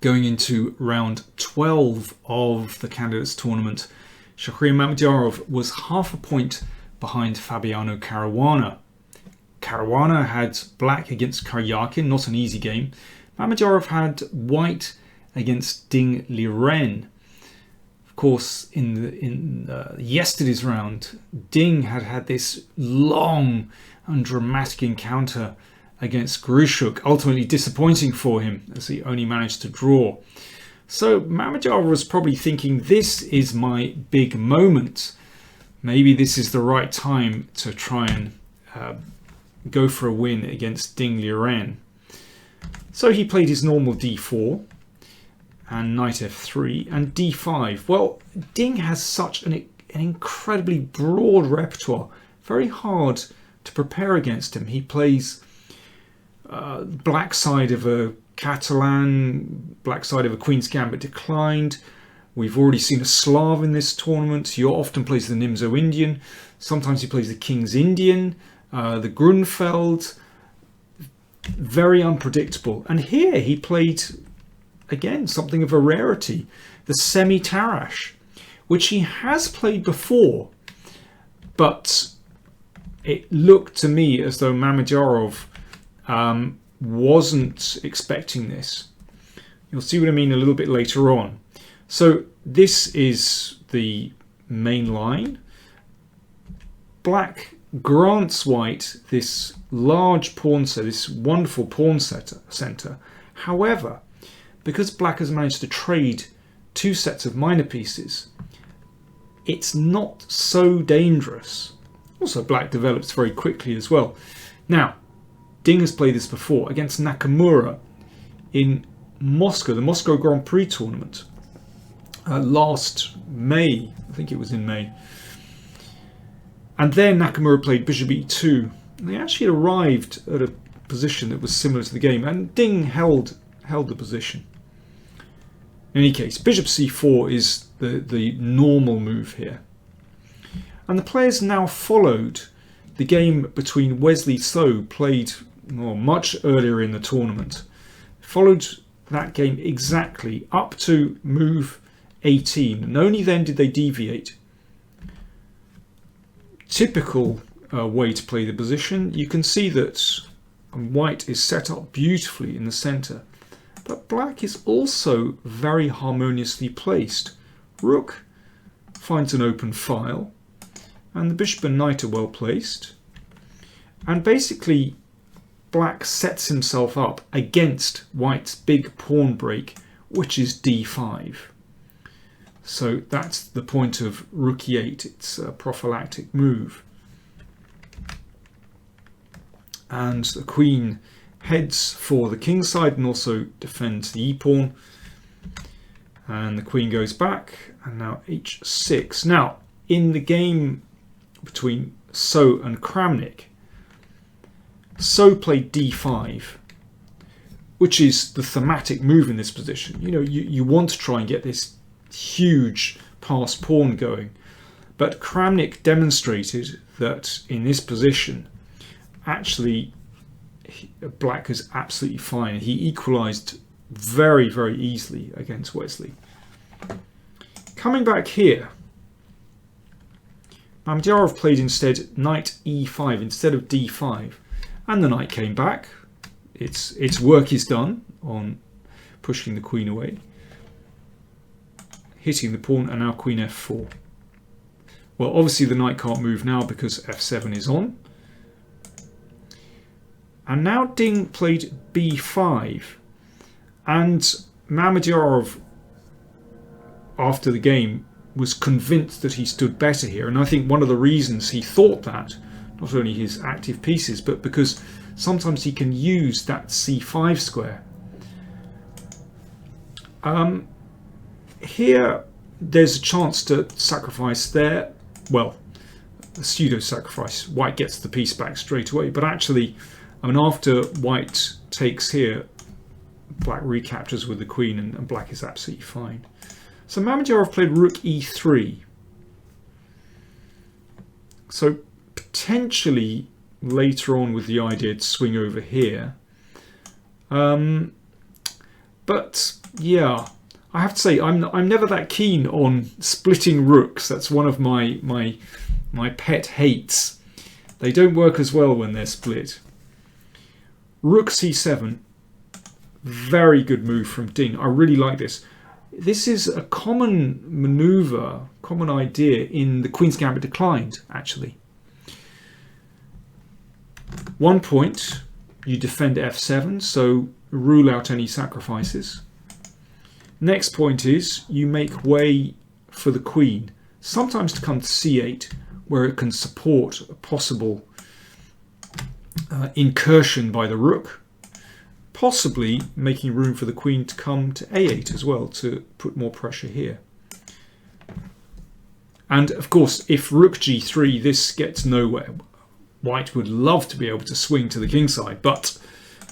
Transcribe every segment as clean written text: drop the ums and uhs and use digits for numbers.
Going into round 12 of the candidates tournament, Shahriar Mamedyarov was half a point behind Fabiano Caruana. Caruana had black against Karyakin, not an easy game. Mamedyarov had white against Ding Liren. Of course, in yesterday's round, Ding had this long and dramatic encounter against Grushuk, ultimately disappointing for him as he only managed to draw. So Mamedyarov was probably thinking, this is my big moment. Maybe this is the right time to try and go for a win against Ding Liren. So he played his normal d4 and knight f3 and d5. Well, Ding has such an incredibly broad repertoire, very hard to prepare against him. He plays black side of a Catalan, black side of a Queen's Gambit declined. We've already seen a Slav in this tournament. He often plays the Nimzo Indian. Sometimes he plays the King's Indian, the Grunfeld. Very unpredictable. And here he played, again, something of a rarity, the semi-Tarash, which he has played before, but it looked to me as though Mamedyarov wasn't expecting this. You'll see what I mean a little bit later on. So this is the main line. Black grants white this large pawn set, this wonderful pawn center. However, because black has managed to trade two sets of minor pieces, it's not so dangerous. Also, black develops very quickly as well. Now, Ding has played this before against Nakamura in Moscow, the Moscow Grand Prix tournament, last May. I think it was in May. And then Nakamura played bishop e2. And they actually arrived at a position that was similar to the game, and Ding held the position. In any case, bishop c4 is the normal move here. And the players now followed the game between Wesley So, played much earlier in the tournament. Followed that game exactly up to move 18, and only then did they deviate. Typical way to play the position. You can see that white is set up beautifully in the center, but black is also very harmoniously placed. Rook finds an open file, and the bishop and knight are well placed. And basically, black sets himself up against white's big pawn break, which is d5. So that's the point of rook e8. It's a prophylactic move. And the queen heads for the king side and also defends the e-pawn. And the queen goes back, and now h6. Now, in the game between So and Kramnik, So played d5, which is the thematic move in this position. You know, you want to try and get this huge passed pawn going, but Kramnik demonstrated that in this position, actually, black is absolutely fine. He equalized very, very easily against Wesley. Coming back here, Mamedyarov played instead knight e5 instead of d5, and the knight came back. Its work is done on pushing the queen away, hitting the pawn, and now queen f4. Well, obviously the knight can't move now because f7 is on. And now Ding played b5, and Mamedyarov, after the game, was convinced that he stood better here. And I think one of the reasons he thought that, not only his active pieces, but because sometimes he can use that c5 square. Here, there's a chance to sacrifice there. Well, a pseudo sacrifice. White gets the piece back straight away, but actually, I mean, after white takes here, black recaptures with the queen, and black is absolutely fine. So Mamedyarov played rook e3. So potentially later on with the idea to swing over here. But yeah, I have to say I'm never that keen on splitting rooks. That's one of my pet hates. They don't work as well when they're split. Rook c7. Very good move from Ding. I really like this. This is a common maneuver, common idea in the Queen's Gambit Declined, actually. 1 point, you defend f7, so rule out any sacrifices. Next point is you make way for the queen, sometimes to come to c8, where it can support a possible incursion by the rook, possibly making room for the queen to come to a8 as well, to put more pressure here. And of course, if rook g3, this gets nowhere. White would love to be able to swing to the king side, but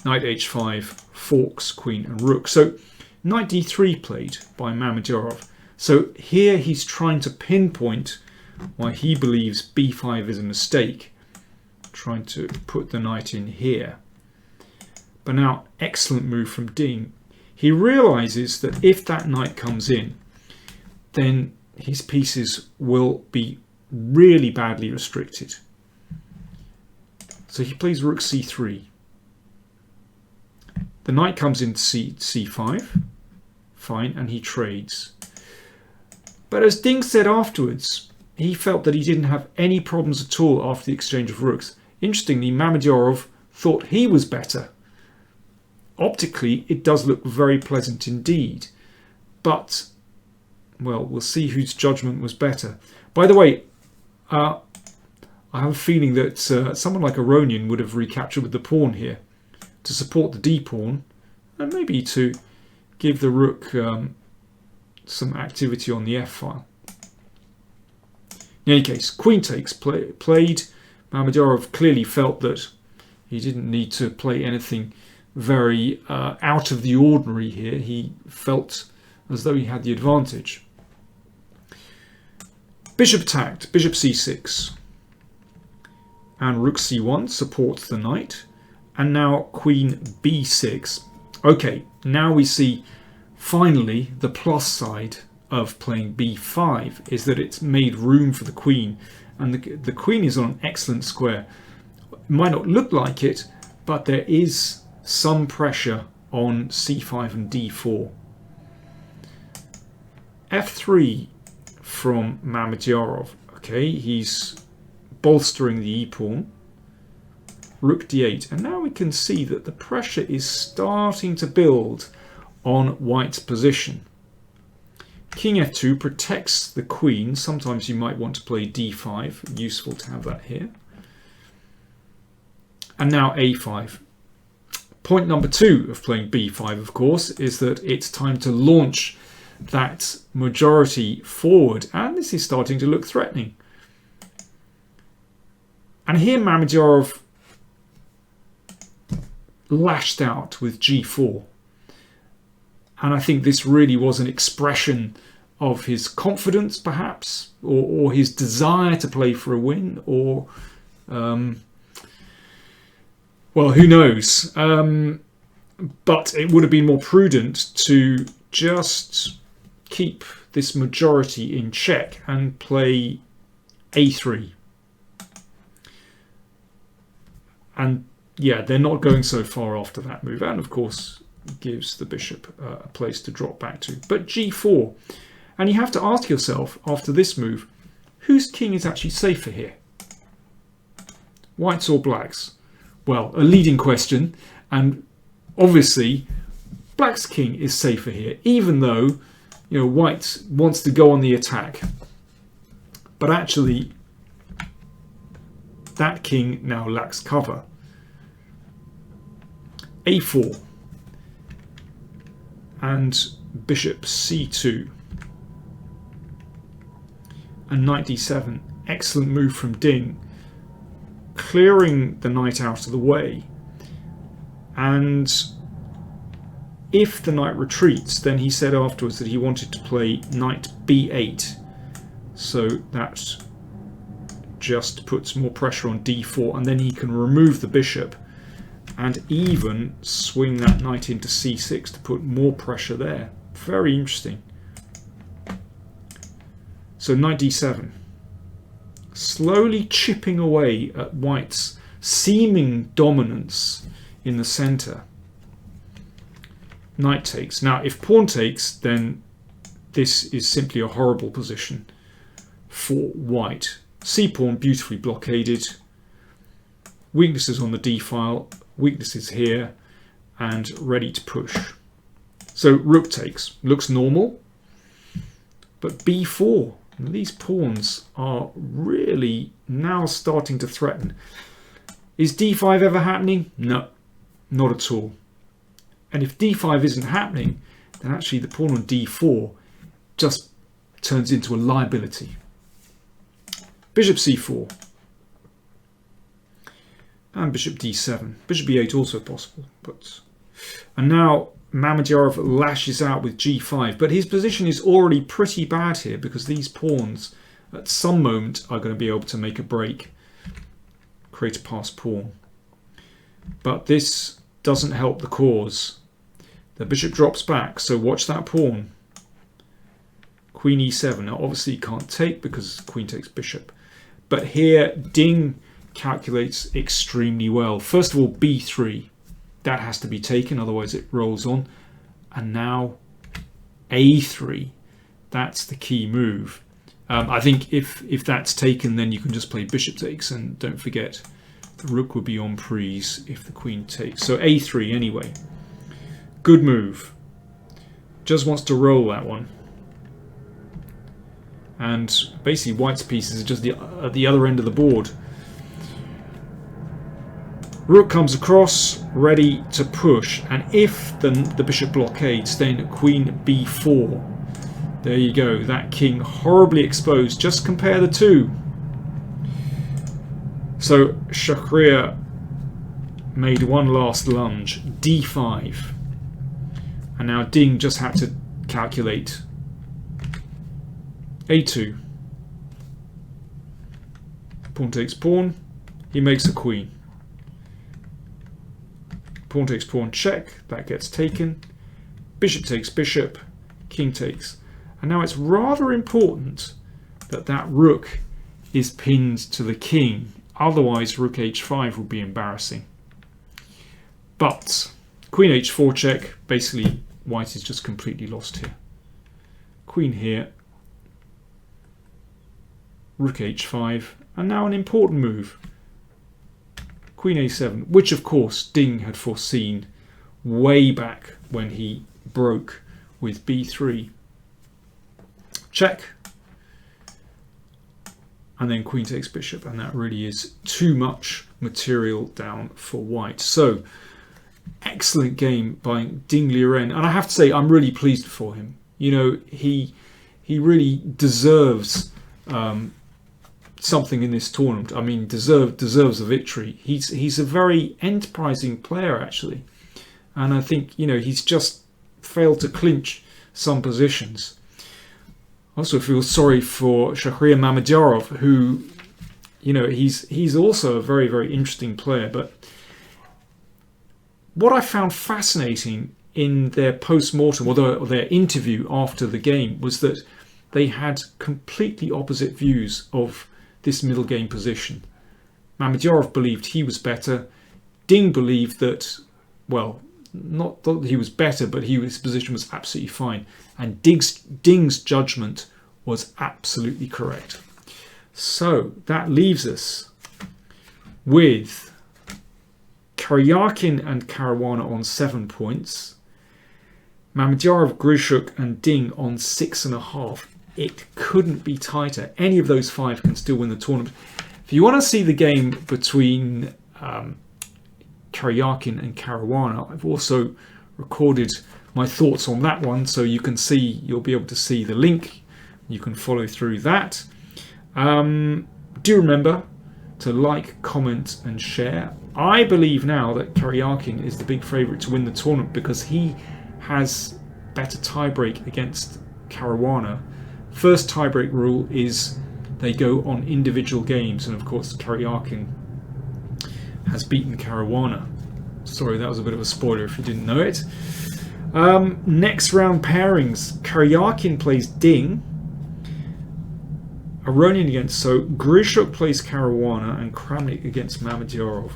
knight h5 forks queen and rook. So knight d3 played by Mamedyarov. So here he's trying to pinpoint why he believes b5 is a mistake, trying to put the knight in here. But now, excellent move from Ding. He realizes that if that knight comes in, then his pieces will be really badly restricted. So he plays rook c3. The knight comes into c5. Fine, and he trades. But as Ding said afterwards, he felt that he didn't have any problems at all after the exchange of rooks. Interestingly, Mamedyarov thought he was better. Optically, it does look very pleasant indeed. But, well, we'll see whose judgment was better. By the way, I have a feeling that someone like Aronian would have recaptured with the pawn here to support the d-pawn and maybe to give the rook some activity on the f-file. In any case, queen takes played. Mamedyarov clearly felt that he didn't need to play anything very out of the ordinary here. He felt as though he had the advantage. Bishop attacked, bishop c6. And rook c1 supports the knight. And now queen b6. Okay, now we see finally the plus side of playing b5 is that it's made room for the queen. And the queen is on an excellent square. It might not look like it, but there is some pressure on c5 and d4. f3 from Mamedyarov. Okay, he's bolstering the e-pawn. Rook d8. And now we can see that the pressure is starting to build on white's position. King f2 protects the queen. Sometimes you might want to play d5. Useful to have that here. And now a5. Point number 2 of playing b5, of course, is that it's time to launch that majority forward. And this is starting to look threatening. And here Mamedyarov lashed out with g4. And I think this really was an expression of his confidence, perhaps, or his desire to play for a win, or, well, who knows. But it would have been more prudent to just keep this majority in check and play a3. And yeah, they're not going so far after that move. And of course, gives the bishop a place to drop back to. But g4. And you have to ask yourself, after this move, whose king is actually safer here? White's or black's? Well, a leading question. And obviously, black's king is safer here, even though, you know, white wants to go on the attack. But actually, that king now lacks cover. a4. And bishop c2. And knight d7. Excellent move from Ding. Clearing the knight out of the way. And if the knight retreats, then he said afterwards that he wanted to play knight b8. So that just puts more pressure on d4, and then he can remove the bishop and even swing that knight into c6 to put more pressure there. Very interesting. So knight d7. Slowly chipping away at white's seeming dominance in the centre. Knight takes. Now, if pawn takes, then this is simply a horrible position for white. C-pawn beautifully blockaded. Weaknesses on the d-file, weaknesses here, and ready to push. So rook takes. Looks normal. But b4. These pawns are really now starting to threaten. Is d5 ever happening? No, not at all. And if d5 isn't happening, then actually the pawn on d4 just turns into a liability. Bishop c4. And bishop d7. Bishop e8 also possible. And now Mamedyarov lashes out with g5. But his position is already pretty bad here because these pawns at some moment are going to be able to make a break. Create a passed pawn. But this doesn't help the cause. The bishop drops back, so watch that pawn. Queen e7. Now obviously you can't take because queen takes bishop. But here Ding calculates extremely well. First of all, b3. That has to be taken, otherwise it rolls on. And now a3. That's the key move. I think if that's taken, then you can just play bishop takes, and don't forget the rook would be on prise if the queen takes. So a3 anyway. Good move. Just wants to roll that one. And basically white's pieces are just at the other end of the board. Rook comes across, ready to push, and if the bishop blockades, then queen b4. There you go, that king horribly exposed. Just compare the two. So Shakhriyar made one last lunge, d5. And now Ding just had to calculate. a2. Pawn takes pawn, he makes a queen. Pawn takes pawn, check, that gets taken. Bishop takes bishop, king takes. And now it's rather important that that rook is pinned to the king. Otherwise rook h5 would be embarrassing. But queen h4 check, basically white is just completely lost here. Queen here. Rook h5. And now an important move. Queen a7, which of course Ding had foreseen way back when he broke with b3. Check. And then queen takes bishop, and that really is too much material down for white. So, excellent game by Ding Liren, and I have to say I'm really pleased for him. You know, he really deserves something in this tournament. I mean, deserves a victory. He's a very enterprising player actually, and I think, you know, he's just failed to clinch some positions. I also feel sorry for Shakhriyar Mamedyarov, who, you know, he's also a very, very interesting player. But what I found fascinating in their post-mortem, or their interview after the game, was that they had completely opposite views of this middle game position. Mamedyarov believed he was better. Ding believed that, well, not that he was better, but his position was absolutely fine. And Ding's judgment was absolutely correct. So that leaves us with Karyakin and Caruana on 7 points. Mamedyarov, Grishuk and Ding on 6.5. It couldn't be tighter. Any of those 5 can still win the tournament. If you want to see the game between Karyakin and Caruana, I've also recorded my thoughts on that one, so you'll be able to see the link. You can follow through that. Do remember to like, comment and share. I believe now that Karyakin is the big favourite to win the tournament because he has better tiebreak against Caruana. First tiebreak rule is they go on individual games, and of course Karyakin has beaten Caruana. Sorry, that was a bit of a spoiler if you didn't know it. Next round pairings. Karyakin plays Ding. Aronian against So. Grishuk plays Caruana, and Kramnik against Mamedyarov.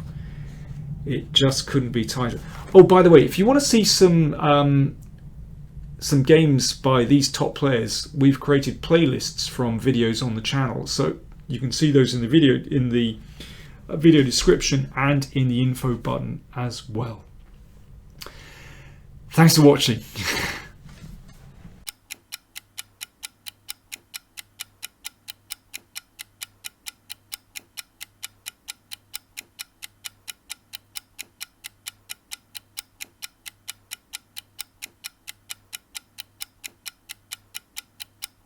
It just couldn't be tighter. Oh, by the way, if you want to see some games by these top players, we've created playlists from videos on the channel, so you can see those in the video description and in the info button as well. Thanks for watching.